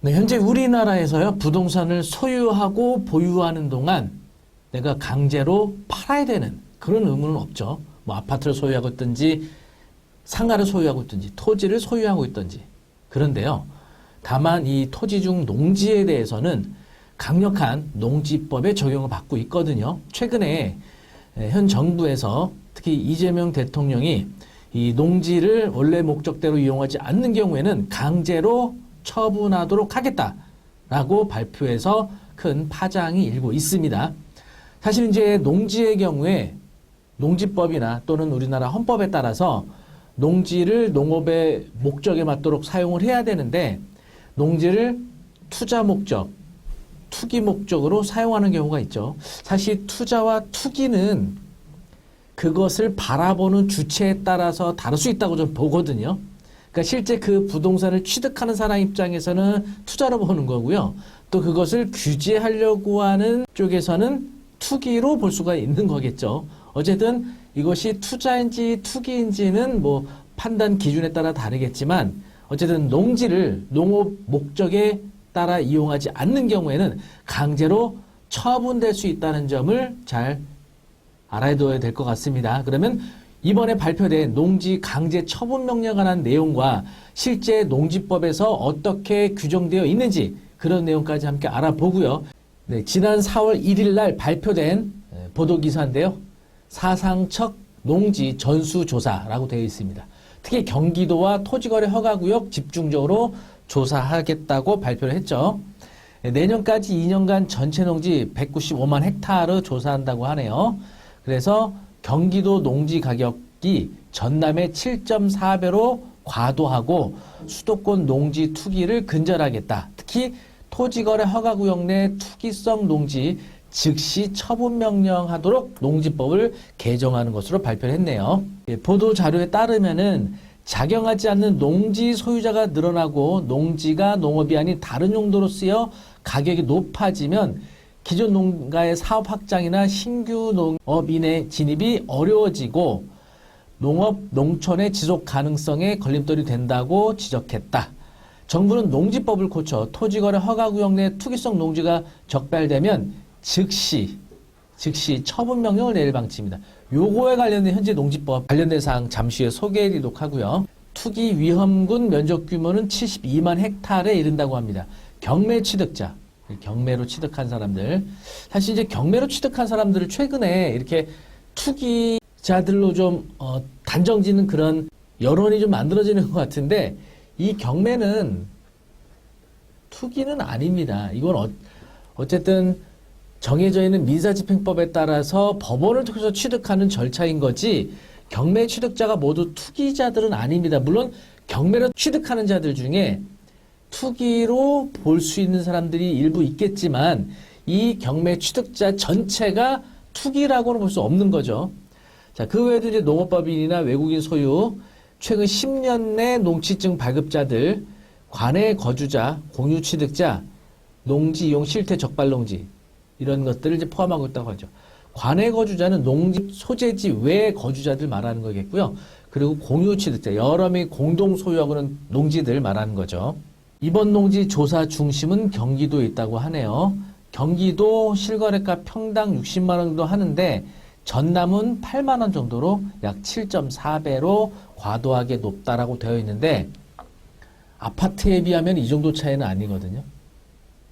네, 현재 우리나라에서요, 부동산을 소유하고 보유하는 동안 내가 강제로 팔아야 되는 그런 의무는 없죠. 뭐 아파트를 소유하고 있든지 상가를 소유하고 있든지 토지를 소유하고 있든지. 그런데요, 다만 이 토지 중 농지에 대해서는 강력한 농지법의 적용을 받고 있거든요. 최근에 현 정부에서 특히 이재명 대통령이 이 농지를 원래 목적대로 이용하지 않는 경우에는 강제로 처분하도록 하겠다라고 발표해서 큰 파장이 일고 있습니다. 사실 이제 농지의 경우에 농지법이나 또는 우리나라 헌법에 따라서 농지를 농업의 목적에 맞도록 사용을 해야 되는데 농지를 투자 목적, 투기 목적으로 사용하는 경우가 있죠. 사실 투자와 투기는 그것을 바라보는 주체에 따라서 다를 수 있다고 좀 보거든요. 그러니까 실제 그 부동산을 취득하는 사람 입장에서는 투자로 보는 거고요. 또 그것을 규제하려고 하는 쪽에서는 투기로 볼 수가 있는 거겠죠. 어쨌든 이것이 투자인지 투기인지는 뭐 판단 기준에 따라 다르겠지만 어쨌든 농지를 농업 목적에 따라 이용하지 않는 경우에는 강제로 처분될 수 있다는 점을 잘 알아둬야 될 것 같습니다. 그러면 이번에 발표된 농지 강제 처분 명령에 관한 내용과 실제 농지법에서 어떻게 규정되어 있는지 그런 내용까지 함께 알아보고요. 네, 지난 4월 1일 날 발표된 보도기사인데요. 사상척 농지 전수조사라고 되어 있습니다. 특히 경기도와 토지거래 허가구역 집중적으로 조사하겠다고 발표를 했죠. 내년까지 2년간 전체 농지 195만 헥타르 조사한다고 하네요. 그래서 경기도 농지 가격이 전남의 7.4배로 과도하고 수도권 농지 투기를 근절하겠다. 특히 토지거래 허가구역 내 투기성 농지 즉시 처분 명령하도록 농지법을 개정하는 것으로 발표를 했네요. 보도 자료에 따르면은 작용하지 않는 농지 소유자가 늘어나고 농지가 농업이 아닌 다른 용도로 쓰여 가격이 높아지면 기존 농가의 사업 확장이나 신규 농업인의 진입이 어려워지고 농업, 농촌의 지속 가능성에 걸림돌이 된다고 지적했다. 정부는 농지법을 고쳐 토지거래 허가구역 내 투기성 농지가 적발되면 즉시 처분 명령을 내릴 방침입니다. 요거에 관련된 현재 농지법 관련된 사항 잠시 후에 소개해드리도록 하고요. 투기 위험군 면적 규모는 72만 헥타르에 이른다고 합니다. 경매 취득자, 경매로 취득한 사람들. 사실 이제 경매로 취득한 사람들을 최근에 이렇게 투기자들로 좀 단정짓는 그런 여론이 좀 만들어지는 것 같은데 이 경매는 투기는 아닙니다. 이건 어쨌든 정해져 있는 민사집행법에 따라서 법원을 통해서 취득하는 절차인 거지 경매 취득자가 모두 투기자들은 아닙니다. 물론 경매로 취득하는 자들 중에 투기로 볼 수 있는 사람들이 일부 있겠지만 이 경매 취득자 전체가 투기라고는 볼 수 없는 거죠. 자, 그 외에도 이제 농업법인이나 외국인 소유, 최근 10년 내 농취증 발급자들, 관내 거주자, 공유 취득자, 농지 이용 실태 적발 농지 이런 것들을 이제 포함하고 있다고 하죠. 관내 거주자는 농지 소재지 외 거주자들 말하는 거겠고요. 그리고 공유 취득자, 여러 명이 공동 소유하고 있는 농지들 말하는 거죠. 이번 농지 조사 중심은 경기도에 있다고 하네요. 경기도 실거래가 평당 60만 원 정도 하는데 전남은 8만 원 정도로 약 7.4배로 과도하게 높다라고 되어 있는데 아파트에 비하면 이 정도 차이는 아니거든요.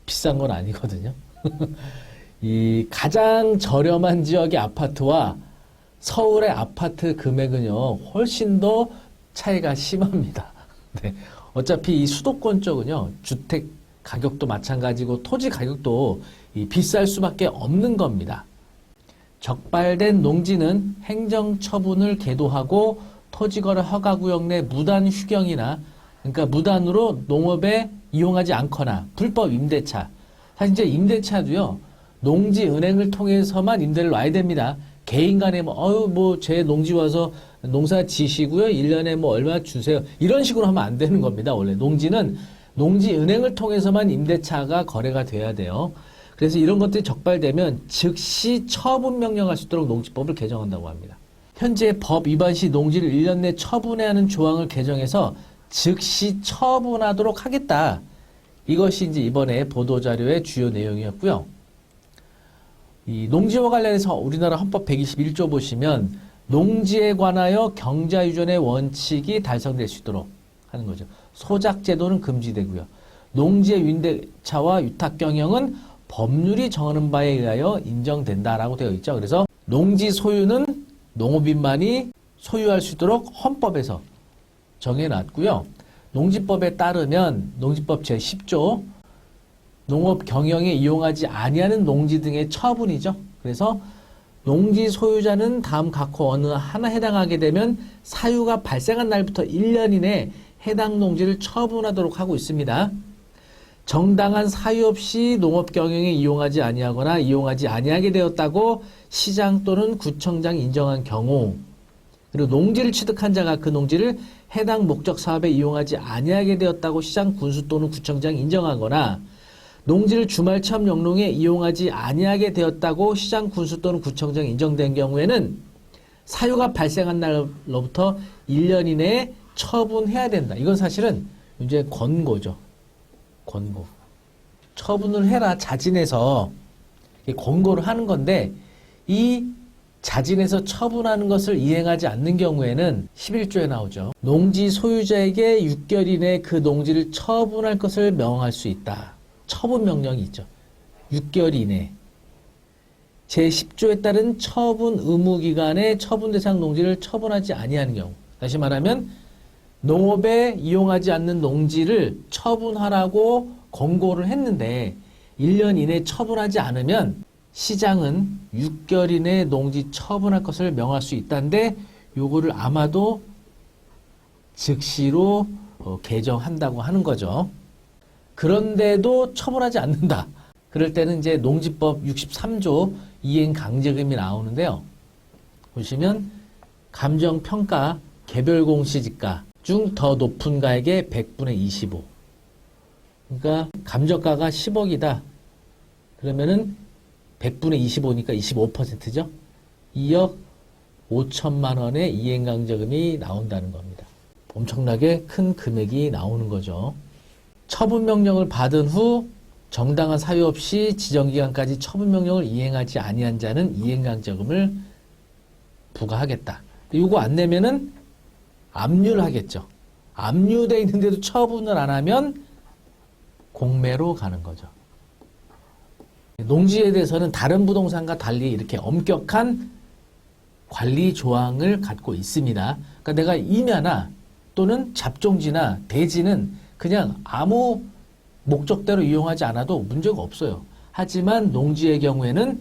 비싼 건 아니거든요. 이 가장 저렴한 지역의 아파트와 서울의 아파트 금액은요, 훨씬 더 차이가 심합니다. 네. 어차피 이 수도권 쪽은요, 주택 가격도 마찬가지고 토지 가격도 비쌀 수밖에 없는 겁니다. 적발된 농지는 행정처분을 계도하고 토지거래 허가구역 내 무단 휴경이나 그러니까 무단으로 농업에 이용하지 않거나 불법 임대차. 사실 이제 임대차도요, 농지 은행을 통해서만 임대를 놔야 됩니다. 개인 간에 제 농지 와서 농사 지시고요. 1년에 얼마 주세요. 이런 식으로 하면 안 되는 겁니다. 원래 농지는 농지 은행을 통해서만 임대차가 거래가 돼야 돼요. 그래서 이런 것들이 적발되면 즉시 처분 명령할 수 있도록 농지법을 개정한다고 합니다. 현재 법 위반 시 농지를 1년 내 처분해야 하는 조항을 개정해서 즉시 처분하도록 하겠다. 이것이 이제 이번에 보도자료의 주요 내용이었고요. 이 농지와 관련해서 우리나라 헌법 121조 보시면 농지에 관하여 경자유전의 원칙이 달성될 수 있도록 하는 거죠. 소작제도는 금지되고요. 농지의 윤대차와 유탁경영은 법률이 정하는 바에 의하여 인정된다라고 되어 있죠. 그래서 농지 소유는 농업인만이 소유할 수 있도록 헌법에서 정해놨고요. 농지법에 따르면 농지법 제10조 농업 경영에 이용하지 아니하는 농지 등의 처분이죠. 그래서 농지 소유자는 다음 각호 어느 하나 해당하게 되면 사유가 발생한 날부터 1년 이내 해당 농지를 처분하도록 하고 있습니다. 정당한 사유 없이 농업 경영에 이용하지 아니하거나 이용하지 아니하게 되었다고 시장 또는 구청장이 인정한 경우, 그리고 농지를 취득한 자가 그 농지를 해당 목적 사업에 이용하지 아니하게 되었다고 시장 군수 또는 구청장이 인정하거나 농지를 주말 체험 영농에 이용하지 아니하게 되었다고 시장 군수 또는 구청장이 인정된 경우에는 사유가 발생한 날로부터 1년 이내에 처분해야 된다. 이건 사실은 이제 권고죠. 권고. 처분을 해라 자진해서 권고를 하는 건데, 이 자진해서 처분하는 것을 이행하지 않는 경우에는 11조에 나오죠. 농지 소유자에게 6개월 이내에 그 농지를 처분할 것을 명할 수 있다. 처분 명령이 있죠. 6개월 이내에. 제10조에 따른 처분 의무 기간에 처분 대상 농지를 처분하지 아니하는 경우. 다시 말하면 농업에 이용하지 않는 농지를 처분하라고 권고를 했는데 1년 이내에 처분하지 않으면 시장은 6개월 이내에 농지 처분할 것을 명할 수 있다는데, 요거를 아마도 즉시로 개정한다고 하는 거죠. 그런데도 처분하지 않는다. 그럴 때는 이제 농지법 63조 이행 강제금이 나오는데요. 보시면 감정평가 개별 공시지가 중 더 높은 가액의 100분의 25. 그러니까 감정가가 10억이다. 그러면은 100분의 25니까 25%죠. 2억 5천만 원의 이행강제금이 나온다는 겁니다. 엄청나게 큰 금액이 나오는 거죠. 처분명령을 받은 후 정당한 사유 없이 지정기간까지 처분명령을 이행하지 아니한 자는 이행강제금을 부과하겠다. 이거 안 내면은 압류를 하겠죠. 압류되어 있는데도 처분을 안 하면 공매로 가는 거죠. 농지에 대해서는 다른 부동산과 달리 이렇게 엄격한 관리 조항을 갖고 있습니다. 그러니까 내가 임야나 또는 잡종지나 대지는 그냥 아무 목적대로 이용하지 않아도 문제가 없어요. 하지만 농지의 경우에는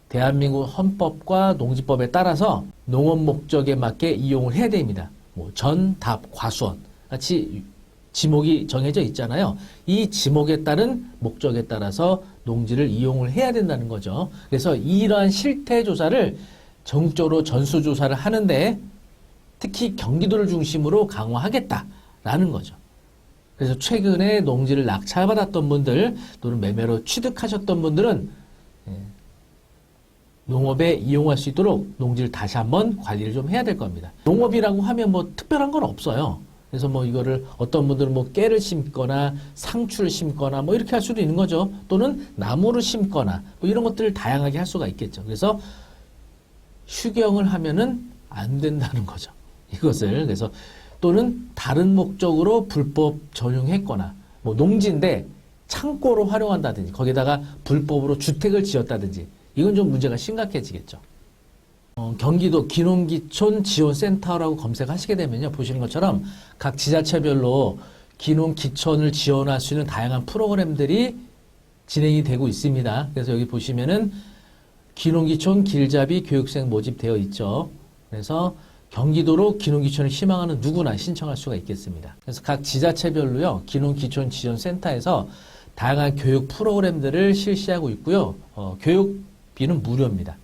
대한민국 헌법과 농지법에 따라서 농업 목적에 맞게 이용을 해야 됩니다. 뭐 전, 답, 과수원 같이 지목이 정해져 있잖아요. 이 지목에 따른 목적에 따라서 농지를 이용을 해야 된다는 거죠. 그래서 이러한 실태 조사를 전국적으로 전수조사를 하는데 특히 경기도를 중심으로 강화하겠다라는 거죠. 그래서 최근에 농지를 낙찰받았던 분들 또는 매매로 취득하셨던 분들은 농업에 이용할 수 있도록 농지를 다시 한번 관리를 좀 해야 될 겁니다. 농업이라고 하면 뭐 특별한 건 없어요. 그래서 뭐 이거를 어떤 분들은 뭐 깨를 심거나 상추를 심거나 뭐 이렇게 할 수도 있는 거죠. 또는 나무를 심거나 뭐 이런 것들을 다양하게 할 수가 있겠죠. 그래서 휴경을 하면은 안 된다는 거죠. 이것을. 그래서 또는 다른 목적으로 불법 전용했거나 뭐 농지인데 창고로 활용한다든지 거기다가 불법으로 주택을 지었다든지 이건 좀 문제가 심각해지겠죠. 경기도 기농기촌 지원센터라고 검색하시게 되면요. 보시는 것처럼 각 지자체별로 기농기촌을 지원할 수 있는 다양한 프로그램들이 진행이 되고 있습니다. 그래서 여기 보시면은 기농기촌 길잡이 교육생 모집되어 있죠. 그래서 경기도로 기농기촌을 희망하는 누구나 신청할 수가 있겠습니다. 그래서 각 지자체별로요. 기농기촌 지원센터에서 다양한 교육 프로그램들을 실시하고 있고요. 교육비는 무료입니다.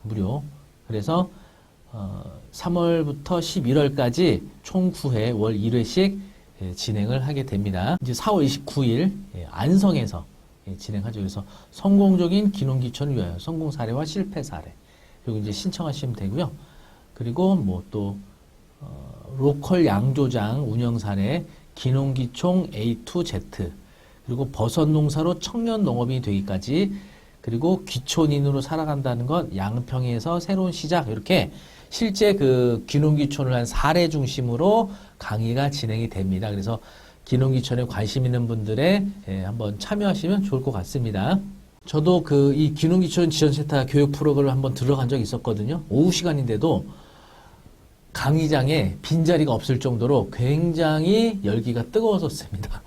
무료. 그래서 3월부터 11월까지 총 9회 월 1회씩 진행을 하게 됩니다. 이제 4월 29일 안성에서 진행하죠. 그래서 성공적인 기농기촌을 위하여 성공 사례와 실패 사례 그리고 이제 신청하시면 되고요. 그리고 뭐 또 로컬 양조장 운영 사례 기농기촌 A to Z 그리고 버섯 농사로 청년 농업이 되기까지, 그리고 귀촌인으로 살아간다는 것, 양평에서 새로운 시작, 이렇게 실제 그 귀농귀촌을 한 사례 중심으로 강의가 진행이 됩니다. 그래서 귀농귀촌에 관심 있는 분들에 한번 참여하시면 좋을 것 같습니다. 저도 그 이 귀농귀촌 지원센터 교육 프로그램을 한번 들어간 적이 있었거든요. 오후 시간인데도 강의장에 빈자리가 없을 정도로 굉장히 열기가 뜨거워졌습니다.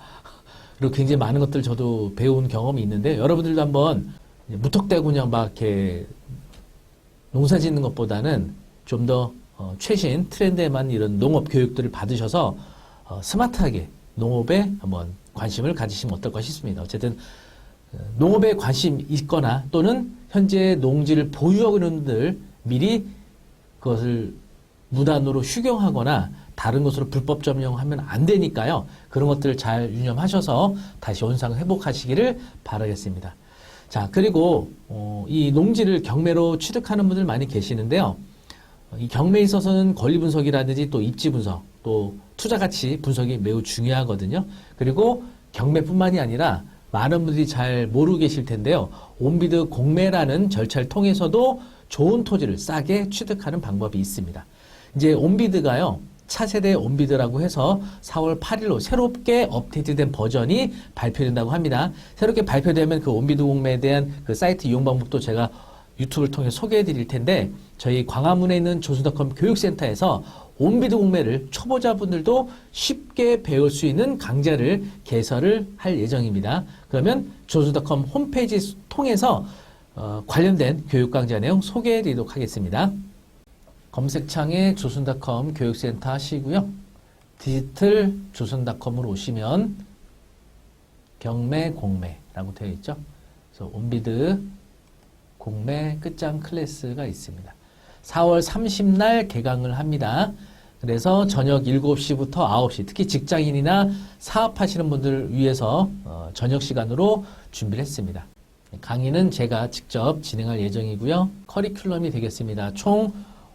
그리고 굉장히 많은 것들 저도 배운 경험이 있는데, 여러분들도 한번 무턱대고 그냥 막 이렇게 농사 짓는 것보다는 좀 더 최신 트렌드에만 이런 농업 교육들을 받으셔서 스마트하게 농업에 한번 관심을 가지시면 어떨까 싶습니다. 어쨌든 농업에 관심 있거나 또는 현재 농지를 보유하고 있는 분들 미리 그것을 무단으로 휴경하거나 다른 것으로 불법 점용하면 안 되니까요. 그런 것들을 잘 유념하셔서 다시 원상 회복하시기를 바라겠습니다. 자, 그리고 이 농지를 경매로 취득하는 분들 많이 계시는데요. 이 경매에 있어서는 권리 분석이라든지 또 입지 분석, 또 투자 가치 분석이 매우 중요하거든요. 그리고 경매뿐만이 아니라 많은 분들이 잘 모르고 계실 텐데요. 온비드 공매라는 절차를 통해서도 좋은 토지를 싸게 취득하는 방법이 있습니다. 이제 온비드가요, 차세대 온비드라고 해서 4월 8일로 새롭게 업데이트된 버전이 발표된다고 합니다. 새롭게 발표되면 그 온비드 공매에 대한 그 사이트 이용 방법도 제가 유튜브를 통해 소개해 드릴 텐데, 저희 광화문에 있는 조선닷컴 교육센터에서 온비드 공매를 초보자분들도 쉽게 배울 수 있는 강좌를 개설을 할 예정입니다. 그러면 조선닷컴 홈페이지 통해서 관련된 교육 강좌 내용 소개해 드리도록 하겠습니다. 검색창에 조선닷컴 교육센터 하시고요. 디지털 조선닷컴으로 오시면 경매 공매라고 되어 있죠. 그래서 온비드 공매 끝장 클래스가 있습니다. 4월 30날 개강을 합니다. 그래서 저녁 7시부터 9시, 특히 직장인이나 사업하시는 분들을 위해서 저녁 시간으로 준비를 했습니다. 강의는 제가 직접 진행할 예정이고요. 커리큘럼이 되겠습니다. 총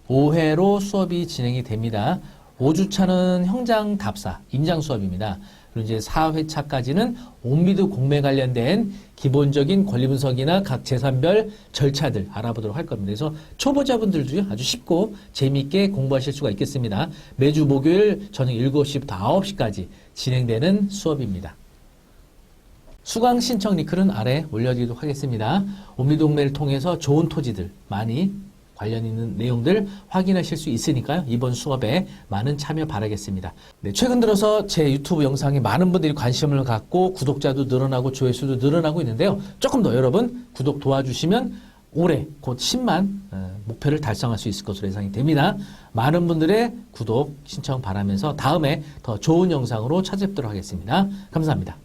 5회로 수업이 진행이 됩니다. 5주차는 형장 답사, 임장 수업입니다. 그리고 이제 4회차까지는 온비드 공매 관련된 기본적인 권리 분석이나 각 재산별 절차들 알아보도록 할 겁니다. 그래서 초보자분들도 아주 쉽고 재미있게 공부하실 수가 있겠습니다. 매주 목요일 저녁 7시부터 9시까지 진행되는 수업입니다. 수강 신청 링크는 아래 올려드리도록 하겠습니다. 온비드 공매를 통해서 좋은 토지들 많이 관련 있는 내용들 확인하실 수 있으니까요. 이번 수업에 많은 참여 바라겠습니다. 네, 최근 들어서 제 유튜브 영상에 많은 분들이 관심을 갖고 구독자도 늘어나고 조회수도 늘어나고 있는데요. 조금 더 여러분 구독 도와주시면 올해 곧 10만 목표를 달성할 수 있을 것으로 예상이 됩니다. 많은 분들의 구독 신청 바라면서 다음에 더 좋은 영상으로 찾아뵙도록 하겠습니다. 감사합니다.